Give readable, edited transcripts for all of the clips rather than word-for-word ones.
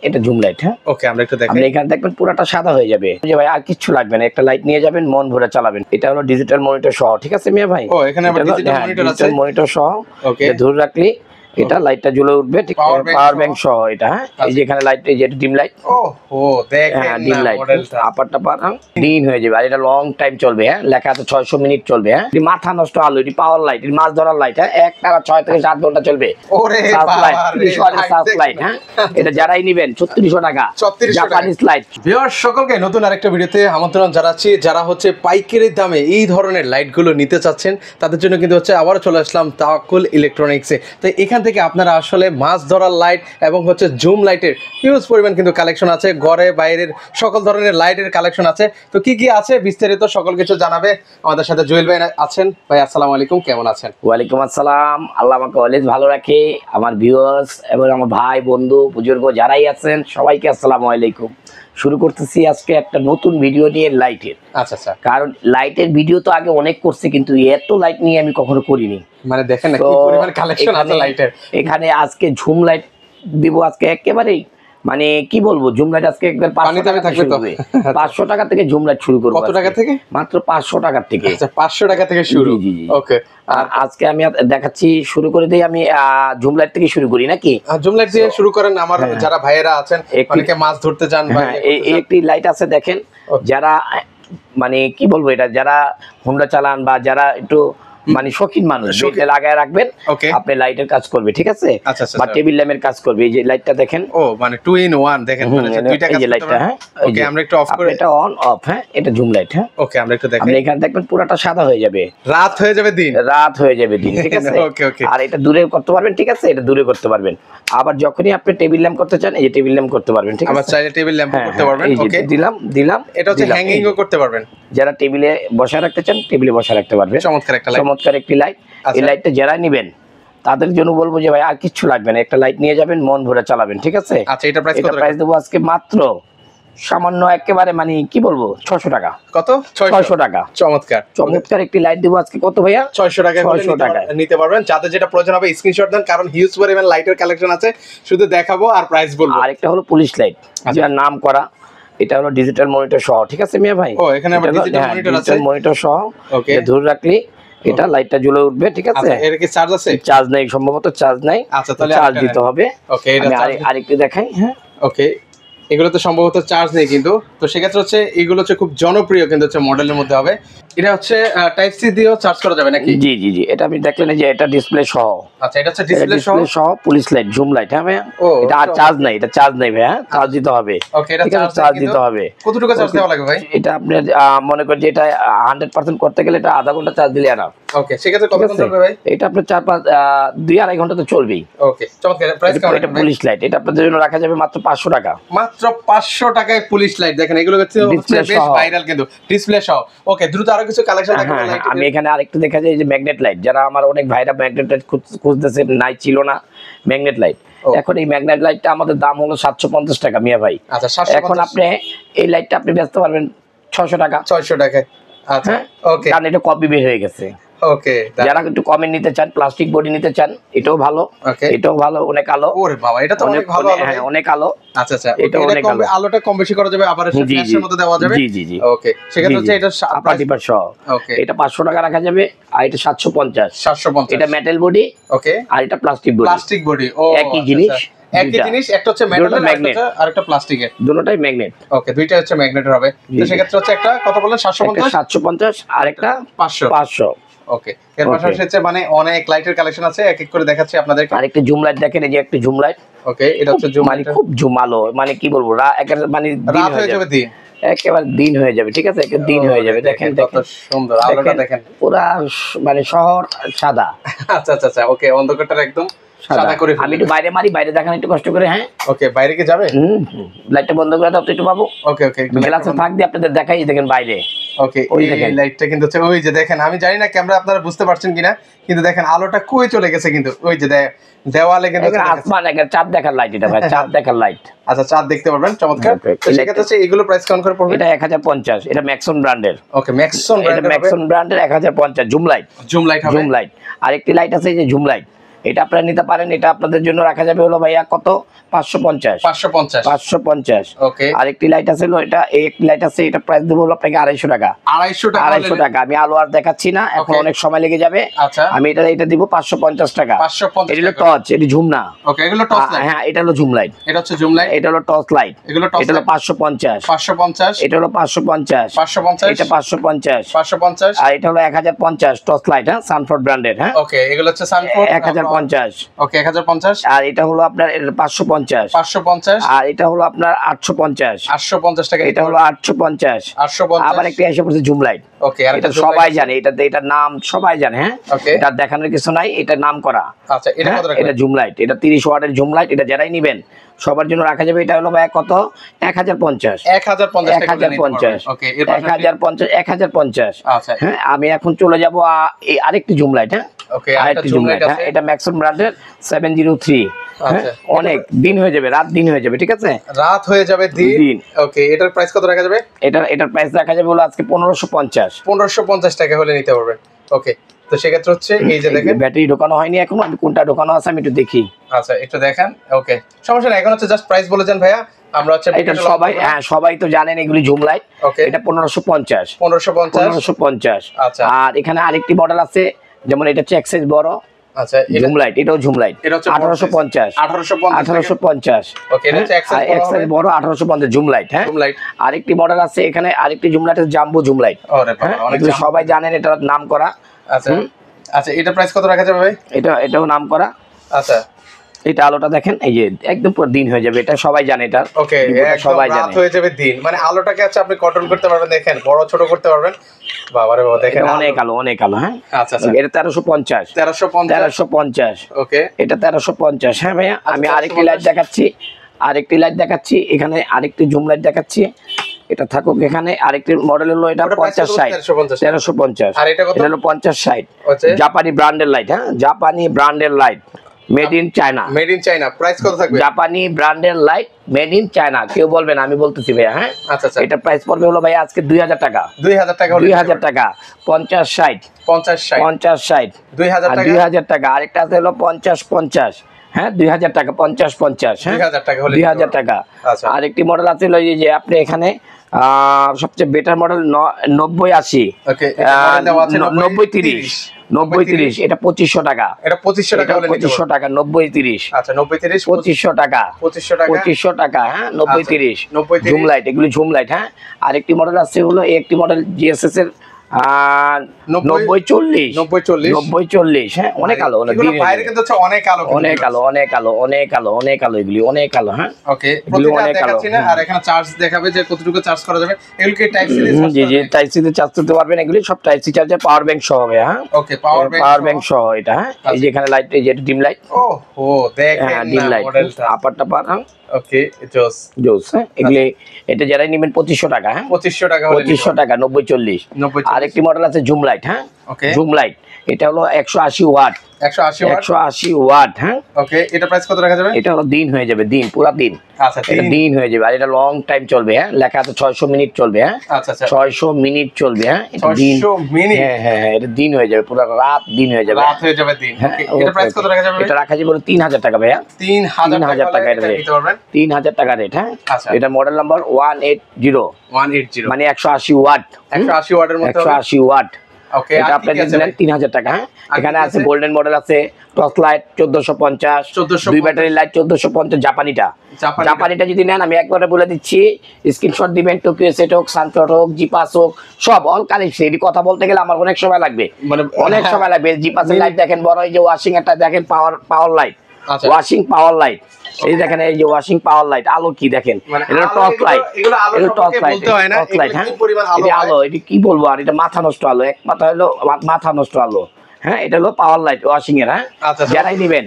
এটা zoom light. হ্যাঁ ওকে, আমরা একটু দেখাই। আপনি এখানে দেখবেন পুরোটা সাদা হয়ে যাবে যে ভাই আর কিচ্ছু লাগবে না, একটা লাইট নিয়ে যাবেন মন ভরে চালাবেন। এটা হলো ডিজিটাল মনিটর সহ, ঠিক আছে মিয়া ভাই? ও এখানে আবার ডিজিটাল মনিটর আছে, মনিটর সহ। ওকে, ধরে রাখলি এটা লাইটটা জ্বলে উঠবে, ঠিক পাওয়ার ব্যাংক সহ এটা। হ্যাঁ এই যে এখানে লাইট, এই যে ডিম লাইট। ও দেখেন ডিম লাইট আপারটা দিন হয়ে যাবে, আর এটা লং টাইম চলবে। হ্যাঁ লেখা আছে 600 মিনিট চলবে। হ্যাঁ মাথা নষ্ট আলো, এটি পাওয়ার লাইট, এটি মাছ ধরার লাইট। হ্যাঁ এক টানা 6 থেকে 7 ঘন্টা চলবে। ওরে বাবা রে, সার্চ লাইট। হ্যাঁ এটা যারাই নেবেন 3600 টাকা জাপানিজ লাইট। ভিউয়ার্স সকলকে নতুন আরেকটা ভিডিওতে আমন্ত্রণ জানাচ্ছি। যারা হচ্ছে পাইকারি দামে এই ধরনের লাইটগুলো নিতে চাচ্ছেন তাদের জন্য কিন্তু হচ্ছে আবারও চলে আসলাম তাওয়াক্কুল ইলেকট্রনিক্সে। তো এখান থেকে আপনারা আসলে মাছ ধরার লাইট এবং হচ্ছে জুম লাইটের হিউজ পরিমাণ কিন্তু কালেকশন আছে, ঘরে বাইরের সকল ধরনের লাইটের কালেকশন আছে। তো কি কি আছে বিস্তারিত সকল কিছু জানাবে আমাদের সাথে জুয়েল ভাই আছেন। ভাই আসসালামু আলাইকুম, কেমন আছেন? ওয়ালাইকুম আসসালাম, আল্লাহ আমাকে অলওয়েজ ভালো রাখে। আমার ভিউয়ার্স এবং আমার ভাই বন্ধু বুজুর্গ যারাই আছেন সবাইকে আসসালামু আলাইকুম। শুরু করতেছি আজকে একটা নতুন ভিডিও নিয়ে লাইটের। আচ্ছা আচ্ছা, কারণ লাইটের ভিডিও তো আগে অনেক করছি, কিন্তু এত লাইট নিয়ে আমি কখনো করিনি। মানে দেখেন না কি পরিমাণ কালেকশন আছে লাইটের। এখানে আজকে ঝুম লাইট দিব আজকে একেবারেই, মানে কি বলবো, জুম লাইট আজকে একবার 500 টাকা থেকে শুরু হবে। 500 টাকা থেকে জুম লাইট শুরু করব। কত টাকা থেকে? মাত্র 500 টাকা থেকে। আচ্ছা 500 টাকা থেকে শুরু। জি। ওকে, আর আজকে আমি দেখাচ্ছি, শুরু করে দেই আমি জুম লাইট থেকে শুরু করি নাকি? জুম লাইট দিয়ে শুরু করেন। আমার যারা ভাইয়েরা আছেন অনেকে মাছ ধরতে যান, এই একটি লাইট আছে দেখেন, যারা মানে কি বলবো, এটা যারা হোন্ডা চালান বা যারা একটু মানে শৌখিন মানুষ লাগায় রাখবেন, আপনি লাইটের কাজ করবে, ঠিক আছে? বা টেবিল ল্যাম্পের কাজ করবে। এই যে লাইটটা দেখেন, ও মানে 2 in 1 দেখেন, মানে দুইটা কাজ করতে পারবেন। হ্যাঁ ওকে, আমরা একটু অফ করে, এটা অন অফ। হ্যাঁ এটা জুম লাইট। হ্যাঁ ওকে, আমরা একটু দেখাই। আপনি এখানে দেখবেন পুরোটা সাদা হয়ে যাবে, রাত হয়ে যাবে দিন, রাত হয়ে যাবে দিন, ঠিক আছে? ওকে ওকে, আর এটা দূরে করতে পারবেন, ঠিক আছে? এটা দূরে করতে পারবেন। আবার যখনই আপনি টেবিল ল্যাম্প করতে চান, এই যে টেবিল ল্যাম্প করতে পারবেন, ঠিক আছে? আবার চাইলে টেবিল ল্যাম্প করতে পারবেন। ওকে দিলাম। এটা হচ্ছে হ্যাঙ্গিংও করতে পারবেন। যারা টেবিলে বসায় রাখতে চান টেবিলে বসায় রাখতে পারবেন। চমৎকার একটা লাইট, চমৎকার একটি লাইট। এই লাইটটা যারা নেবেন তাদের জন্য বলবো যে ভাই আর কিচ্ছু লাগবে না, একটা লাইট নিয়ে যাবেন মন ভরে চালাবেন, ঠিক আছে? আচ্ছা এটা প্রাইস কত? প্রাইস দেবো আজকে মাত্র সামান্য একেবারে, মানে কি বলবো, 600 টাকা। কত? 600 টাকা। চমৎকার একটি লাইট দেবো আজকে। কত ভাইয়া? 600 টাকা নিতে পারবেন। যাদের যেটা প্রয়োজন হবে স্ক্রিনশট দেন, কারণ হিউজ পরিমাণ লাইটের কালেকশন আছে, শুধু দেখাবো আর প্রাইস বলবো। আরেকটা হলো পুলিশ লাইট, যার নাম করা, এটা হলো ডিজিটাল মনিটর সহ, ঠিক আছে মিয়া ভাই? ও এখানে আবার ডিজিটাল মনিটর আছে, মনিটর সহ। ওকে, ধরে রাখলি এটা লাইটটা জ্বলে উঠবে, ঠিক আছে? এর কি চার্জ আছে? চার্জ নাই, সম্ভবত চার্জ নাই। আচ্ছা তাহলে চার্জ দিতে হবে। ওকে, এটা আরেকটু দেখাই। হ্যাঁ ওকে, এগুলো তো সম্ভবত চার্জ নেই কিন্তু, তো সেক্ষেত্রে হচ্ছে এগুলো হচ্ছে খুব জনপ্রিয় কিন্তু হচ্ছে মডেলের মধ্যে হবে। এটা হচ্ছে টাইপ সি দিয়েও চার্জ করা যাবে নাকি? জি এটা আপনি দেখলেন যে এটা ডিসপ্লে সহ। আচ্ছা এটা হচ্ছে ডিসপ্লে সহ পুলিশ লাইট, জুম লাইট। হ্যাঁ ভাইয়া এটা আর চার্জ নাই, এটা চার্জ নাই ভাইয়া, চার্জ দিতে হবে। ওকে, এটা চার্জ দিতে হবে। কতটুকু চার্জ দেওয়া লাগবে ভাই? এটা আপনি মনে করেন যে এটা 100% করতে গেলে এটা আধা ঘন্টা চার্জ দিলে এনাফ। ওকে, সেক্ষেত্রে কত ঘন্টা চলবে ভাই? এটা আপনার 2-2.5 ঘন্টা তো চলবেই। ওকে চমৎকার। প্রাইস কেমন? এটা পুলিশ লাইট, এটা আপনাদের জন্য রাখা যাবে মাত্র 500 টাকা। মাত্র 500 টাকায় পুলিশ লাইট। দেখেন এগুলো হচ্ছে বেশ ভাইরাল কিন্তু, ডিসপ্লে সহ। ওকে, দ্রুত আরো কিছু কালেকশন দেখাবো। আমি এখানে আরেকটু দেখা যায় যে ম্যাগনেট লাইট, যারা আমার অনেক ভাইরা ম্যাগনেট লাইট খুঁজতেছে, নাই ছিল না ম্যাগনেট লাইট। এখন এই ম্যাগনেট লাইটটা আমাদের দাম হলো 750 টাকা মিয়া ভাই। আচ্ছা, এখন আপনি এই লাইটটা আপনি বেচতে পারবেন 600 টাকা। 600 টাকায়। আচ্ছা ওকে, কারণ এটা কপি বের হয়ে গেছে। ওকে, যারা একটু কমে নিতে চান, প্লাস্টিক বডি নিতে চান, এটাও ভালো। এটাও ভালো, অনেক আলো। ওরে বাবা, এটা তো অনেক ভালো। হ্যাঁ অনেক আলো। আচ্ছা এটা অনেক আলো, আলোটা কম বেশি করা যাবে, আবার ফ্ল্যাশের মধ্যে দেওয়া যাবে। জি ওকে, সেক্ষেত্রে হচ্ছে এটা পার্টিপার সহ। ওকে, এটা 500 টাকা রাখা যাবে, আর এটা 750। এটা মেটাল বডি। ওকে, আর এটা প্লাস্টিক বডি। ও একই জিনিস, একটা হচ্ছে মেটালের, আর একটা প্লাস্টিকের, দুটোটাই ম্যাগনেট। ওকে, দুইটা হচ্ছে ম্যাগনেটের হবে। তো সেক্ষেত্রে হচ্ছে একটা কত বললেন? 750 আর একটা 500। ওকে, এর পাশাপাশি হচ্ছে মানে অনেক লাইটের কালেকশন আছে, এক এক করে দেখাচ্ছি আপনাদেরকে। আরেকটা জুম লাইট দেখেন, এই যে একটা জুম লাইট। ওকে, এটা হচ্ছে জুম লাইট, খুব জুম আলো, মানে কি বলবো, মানে রাত হয়ে যাবে দিন, একেবারে দিন হয়ে যাবে, ঠিক আছে? দিন হয়ে যাবে। দেখেন কত সুন্দর আলোটা, দেখেন পুরা মানে শহর সাদা। আচ্ছা ওকে, অন্ধকারটা একদম সাদা করে। আমি একটু বাইরে মারি, বাইরে দেখান একটু কষ্ট করে। হ্যাঁ ওকে, বাইরে কি যাবে? লাইটটা বন্ধ করে দাও তো একটু বাবু। ওকে গ্লাসে থাক দিয়ে আপনাদের দেখাই, দেখেন বাইরে। ওকে, ওই লাইটটা কিন্তু হচ্ছে, ওই যে দেখেন, আমি জানি না ক্যামেরা আপনারা বুঝতে পারছেন কিনা, কিন্তু দেখেন আলোটা কই চলে গেছে, কিন্তু ওই যে দেওয়ালে কিন্তু আসমান, একটা চাঁদ দেখার লাইট। এটা ভাই চাঁদ দেখার লাইট। আচ্ছা, চাঁদ দেখতে পারবেন, চমৎকার। তো সেক্ষেত্রে হচ্ছে এগুলো প্রাইস কেমন করে পড়বে? এটা 1050। এটা ম্যাক্সন ব্র্যান্ডের। ওকে, ম্যাক্সন ব্র্যান্ডের 1050 জুম লাইট। জুম লাইট আরেকটি লাইট আছে, এই যে জুম লাইট। এটা আপনারা নিতে পারেন। এটা আপনাদের জন্য রাখা যাবে হলো ভাইয়া কত 550 550। ওকে। আরেকটি লাইট আছে হলো এটা, এই একটি লাইট আছে, এটা প্রাইস দেবো হলো আপনাকে 250 টাকা। 250 টাকা। আমি আলো আর দেখাচ্ছি না, এখন অনেক সময় লেগে যাবে। আমি এটা দিব 550 টাকা। এটা হলো টর্চ, এটা ঝুম না। ওকে, এগুলো টর্চ লাইট। হ্যাঁ, এটা হলো ঝুম লাইট। এটা হচ্ছে ঝুম লাইট। এটা হলো টর্চ লাইট। এটা হলো 550। এটা হলো 550। এটা 550। আর এটা হলো 1050 টর্চ লাইট, হ্যাঁ, সানফোর্ড ব্র্যান্ডের। হ্যাঁ, ওকে, এগুলো হচ্ছে সানফোর্ড 1050। ওকে, 1050। আর এটা হলো আপনার 550। আর এটা হলো আপনার 850 টাকা। এটা হলো 850। আবার একটা এসে পড়ছে ঝুম লাইট। ওকে, আর এটা সবাই জানে, এটার নাম সবাই জানে। হ্যাঁ, এটা দেখানোর কিছু নাই, এটা নাম করা। আচ্ছা, এটা কত টাকা? এটা ঝুম লাইট, এটা 30 ওয়াটের ঝুম লাইট। এটা যারাই নেবেন সবার জন্য রাখা যাবে। এটা হলো ভাই কত 1050। 1050। ওকে, 1050। আচ্ছা, হ্যাঁ, আমি এখন চলে যাব আরেকটি ঝুম লাইট। হ্যাঁ, ওকে, আরেকটি ঝুম লাইট। হ্যাঁ, এটা ম্যাক্সন ব্র্যান্ডের 703। আচ্ছা, অনেক দিন হয়ে যাবে, রাত দিন হয়ে যাবে। ঠিক আছে, রাত হয়ে যাবে, দিন। ওকে, এটার প্রাইস কত রাখা যাবে? এটার প্রাইস রাখা যাবে হলো আজকে 1550 টাকা হলে নিতে পারবেন। ওকে, তো সেক্ষেত্রে হচ্ছে এই যে দেখেন ব্যাটারি ঢোকানো হয়নি এখন, আমি কোনটা ঢোকানো আছে আমি একটু দেখি। আচ্ছা, একটু দেখেন। ওকে, সমস্যা নাই, এখন হচ্ছে জাস্ট প্রাইস বলে যান ভাইয়া। আমরা হচ্ছে এটা সবাই তো জানেন এগুলি ঝুম লাইট। ওকে, এটা 1550। আচ্ছা, আর এখানে আরেকটি মডেল আছে, যেমন এটা হচ্ছে এক্সেস বড়। আচ্ছা, ঝুম লাইট, এটাও ঝুম লাইট। এটা হচ্ছে 1850। ওকে, এটা হচ্ছে এক্সেস বড় 1850 ঝুম লাইট। হ্যাঁ, ঝুম লাইট। আরেকটি মডেল আছে এখানে, আরেকটি ঝুম লাইট জাম্বো ঝুম লাইট। এগুলো সবাই জানেন, এটার নাম করা। আচ্ছা, আচ্ছা, এটা প্রাইস কত রাখা যাবে ভাই? এটাও নাম করা। আচ্ছা, এটা আলোটা দেখেন, এই যে একদম পুরো দিন হয়ে যাবে, এটা সবাই জানে। এটা ওকে, সবাই জানে, রাত হয়ে যাবে, দিন। মানে আলোটাকে আছে আপনি কন্ট্রোল করতে পারবেন, দেখেন বড় ছোট করতে পারবেন। বাবারে বাবা, দেখেন অনেক আলো। হ্যাঁ, আচ্ছা, এটা 1350। ওকে, এটা 1350। হ্যাঁ ভাইয়া, আমি আরেকটি লাইট দেখাচ্ছি। এখানে আরেকটি ঝুম লাইট দেখাচ্ছি, এটা থাকুক এখানে। আরেকটি মডেল হলো এটা 50-60 1350। আর এটা কত? এটা হলো 50-60 জাপানি ব্র্যান্ডের লাইট। হ্যাঁ, জাপানি ব্র্যান্ডের light, made in China. Price কত থাকবে? জাপানি ব্র্যান্ডের লাইট, মেড ইন চায়না। কেউ বলবেন আমি বলতেছি ভাইয়া। হ্যাঁ, আচ্ছা, এটা প্রাইস পড়বে হলো ভাইয়া আজকে 2000 টাকা। 2000 টাকা। 50-60 2000 টাকা। আরেকটা আছে হলো 50-50। হ্যাঁ, 2000 টাকা। 50-50। হ্যাঁ, 2000 টাকা। আরেকটি মডেল আছে হলো যে আপনি এখানে সবচেয়ে বেটার মডেল 90-80। 90-30। এটা 2500 টাকা। এটা 2500 টাকা হলে 2500 টাকা। 90-30। আচ্ছা, 90-30 2500 টাকা। 2500 টাকা। হ্যাঁ, 90-30 ঝুম লাইট, এগুলি ঝুম লাইট। হ্যাঁ, আরেকটি মডেল আছে হলো একটি মডেল জিএসএস এর 90-40। হ্যাঁ, অনেক আলো। বাইরে কিন্তু হচ্ছে অনেক আলো, অনেক আলো এগুলি, অনেক আলো। হ্যাঁ, ওকে, প্রতিটা দেখাচ্ছি না। আর এখানে চার্জ দেখাবে যে কতটুকু চার্জ করা যাবে। এগুলো কি টাইপ সি দিয়ে চার্জ? জি, টাইপ সি দিয়ে চার্জ করতে পারবেন। এগুলি সব type C charger, power bank সহ হবে। হ্যাঁ, ওকে, পাওয়ার ব্যাংক সহ এটা। হ্যাঁ, এই যে এখানে লাইট, এই যে ডিম লাইট। ও দেখেন ডিম লাইট, আপারটা পার। ওকে, জোস। হ্যাঁ, এগুলি এটা যারাই নেবেন 2500 টাকা। হ্যাঁ, 2500 টাকা। 90-40। আরেকটি মডেল আছে ঝুম লাইট। হ্যাঁ, ঝুম লাইট, এটা হলো 180 ওয়াট। 180 ওয়াট। হ্যাঁ, ওকে, এটা প্রাইস কত রাখা যাবে? এটা হলো দিন হয়ে যাবে, দিন, পুরো দিন। আচ্ছা, এটা দিন হয়ে যাবে। আর এটা লং টাইম চলবে। হ্যাঁ, লেখা আছে 600 মিনিট চলবে। হ্যাঁ, আচ্ছা, 600 মিনিট চলবে। হ্যাঁ, এটা দিন। 600 মিনিট। হ্যাঁ, এটা দিন হয়ে যাবে, পুরো রাত দিন হয়ে যাবে। দিন। এটা প্রাইস কত রাখা যাবে? এটা রাখা যাবে 3000 টাকা ভাইয়া। 3000 টাকা এটা নিতে পারবেন। 3000 টাকা রেট। হ্যাঁ, এটা মডেল নাম্বার 180। মানে 180 ওয়াট। 180 ওয়াটের মধ্যে 180 ওয়াট। ওকে, এটা আপনি দিলেন 3000 টাকা। হ্যাঁ, এখানে আছে গোল্ডেন মডেল আছে, টর্চ লাইট 1450, দুই ব্যাটারি লাইট 1450। জাপানিটা যদি নেন, আমি একবারে বলে দিচ্ছি, স্ক্রিনশট দিবেন। টোকিও সেট হোক, সানফ্লোর হোক, জিপাস হোক, সব অল কালেকশন। এই কথা বলতে গেলে আমার অনেক সময় লাগবে, অনেক সময় লাগবে। জিপাসের লাইট দেখেন বড়, এই যে ওয়াশিং একটা দেখেন, পাওয়ার লাইট, ওয়াশিং পাওয়ার লাইট। এই দেখেন, এই যে ওয়াশিং পাওয়ার লাইট। আলো কি দেখেন, এটা টর্চ লাইট। হ্যাঁ, আলো, এটা কি বলবো আর, এটা মাথা নষ্ট আলো, এক মাথা হলো মাথা নষ্ট আলো। হ্যাঁ, এটা হলো পাওয়ার লাইট ওয়াশিং এর। হ্যাঁ, যারাই নেবেন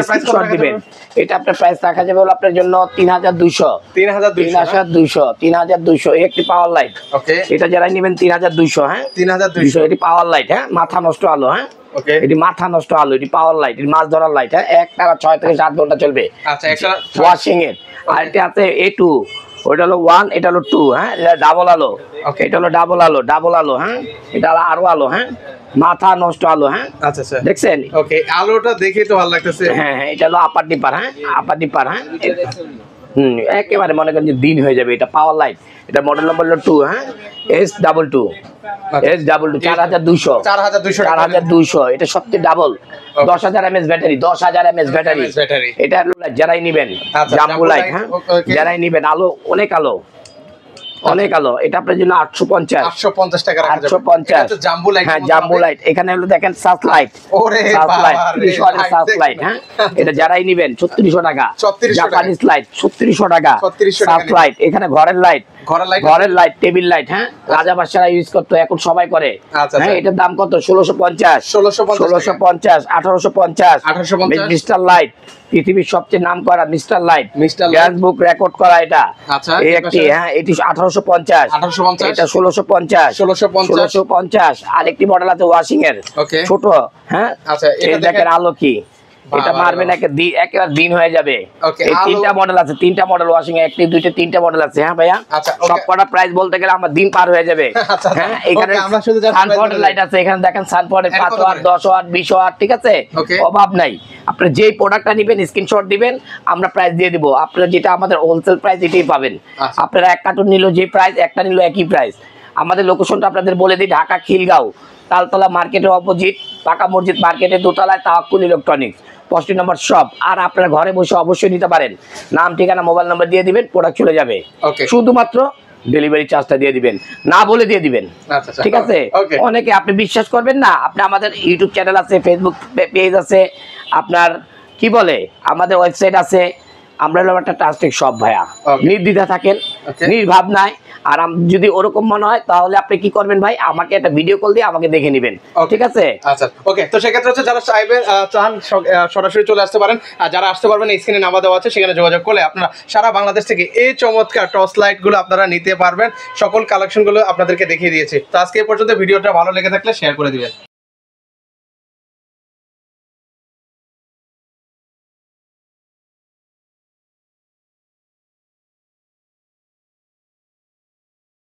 স্ক্রিনশট দিবেন। এটা আপনার প্রাইস রাখা যাবে হলো আপনার জন্য 3200। 3200 একটি পাওয়ার লাইট। ওকে, এটা যারাই নেবেন 3200। হ্যাঁ, 3200 এটি পাওয়ার লাইট। হ্যাঁ, মাথা নষ্ট আলো। হ্যাঁ, এটি মাথা নষ্ট আলো, এটি পাওয়ার লাইট, এটি মাছ ধরার লাইট। হ্যাঁ, একটানা 6 থেকে 7 ঘন্টা চলবে। আচ্ছা, একটা ওয়াশিং এর। আর এটা আছে A2, ওইটা হলো 1, এটা হলো 2। হ্যাঁ, এটা ডাবল আলো। ওকে এটা হলো ডাবল আলো হ্যাঁ, এটা আরো আলো হ্যাঁ, মাথা নষ্ট আলো হ্যাঁ। আচ্ছা আচ্ছা দেখছেন? ওকে আলোটা দেখে তো ভালো লাগতেছে। হ্যাঁ হ্যাঁ, এটা হলো আপার ডিপার হ্যাঁ, আপার ডিপার হ্যাঁ। একেবারে মনে করেন যে দিন হয়ে যাবে। এটা পাওয়ার লাইট, এটা মডেল নম্বর হলো 2 হ্যাঁ, S22 4200 4200। এটা সবচেয়ে double 10,000 mAh battery, 10,000 mAh battery. এটা যারাই নিবেন জাম্বো লাইট হ্যাঁ, যারাই নিবেন আলো অনেক আলো অনেক আলো। এটা আপনার জন্য 850 টাকা রাখা যাবে। 850 এটা জাম্বো লাইট, হ্যাঁ জাম্বো লাইট। এখানে হলো দেখেন সাস লাইট, ওরে সাস লাইট বাবা রে, 300 ওয়াটের সাস লাইট হ্যাঁ। এটা যারাই নিবেন 3600 টাকা। জাপানিজ লাইট 3600 টাকা সাস লাইট। এখানে ঘরের লাইট টেবিল লাইট হ্যাঁ, রাজা বাদশারা ইউজ করতো, এখন সবাই করে হ্যাঁ। এটার দাম কত? 1650 1850 মিস্টার লাইট, পৃথিবীর সবচেয়ে নামকরা mister light, gas book record করা। এটা এই একটি হ্যাঁ, এটি 1850 এটা 1650 আরেকটি মডেল আছে ওয়াশিং এর ছোট হ্যাঁ। এই দেখেন আলো কি, এটা মারবেন একেবারে দিন হয়ে যাবে। এই তিনটা মডেল আছে, তিনটা মডেল ওয়াশিং এ, একটি দুইটা তিনটা মডেল আছে হ্যাঁ ভাইয়া। সব কটা প্রাইস বলতে গেলে আমার দিন পার হয়ে যাবে হ্যাঁ। এখানে সানপোর্ট লাইট আছে, এখানে দেখেন সানপোর্টের 5 ওয়াট 10 ওয়াট 20 ওয়াট ঠিক আছে, অভাব নাই। আপনি যেই প্রোডাক্টটা নেবেন স্ক্রিনশট দিবেন, আমরা প্রাইস দিয়ে দিব। আপনারা যেটা আমাদের হোলসেল প্রাইস এটাই পাবেন। আপনারা এক কার্টুন নিল যে প্রাইস, একটা নিল একই প্রাইস। আমাদের লোকেশনটা আপনাদের বলে দিই, ঢাকা খিলগাঁও তালতলা মার্কেটের অপোজিট পাকা মসজিদ মার্কেটের দোতলায় তাওয়াক্কুল ইলেকট্রনিক্স 65 নম্বর শপ। আর আপনারা ঘরে বসে অবশ্যই নিতে পারেন, নাম ঠিকানা মোবাইল নাম্বার দিয়ে দিবেন, প্রোডাক্ট চলে যাবে। শুধুমাত্র ডেলিভারি চার্জটা দিয়ে দিবেন, না বলে দিয়ে দিবেন ঠিক আছে। অনেকে আপনি বিশ্বাস করবেন না, আপনি আমাদের ইউটিউব চ্যানেল আছে, ফেসবুক পেজ আছে, আপনার কি বলে আমাদের ওয়েবসাইট আছে। আমরা হলো একটা ট্রাস্টেড শপ ভাইয়া, নির্দ্বিধা থাকেন, নির্ভাব নাই। আর যদি ওরকম মনে হয় তাহলে আপনি কি করবেন ভাই, আমাকে একটা ভিডিও কল দিয়ে আমাকে দেখে নেবেন ঠিক আছে। আচ্ছা ওকে, তো সেক্ষেত্রে হচ্ছে যারা চান সরাসরি চলে আসতে পারেন, আর যারা আসতে পারবেন স্ক্রিনে নাম্বার দেওয়া আছে, সেখানে যোগাযোগ করলে আপনারা সারা বাংলাদেশ থেকে এই চমৎকার টর্চ লাইট গুলো আপনারা নিতে পারবেন। সকল কালেকশন গুলো আপনাদেরকে দেখিয়ে দিয়েছি। তো আজকে এই পর্যন্ত, ভিডিওটা ভালো লেগে থাকলে শেয়ার করে দিবেন।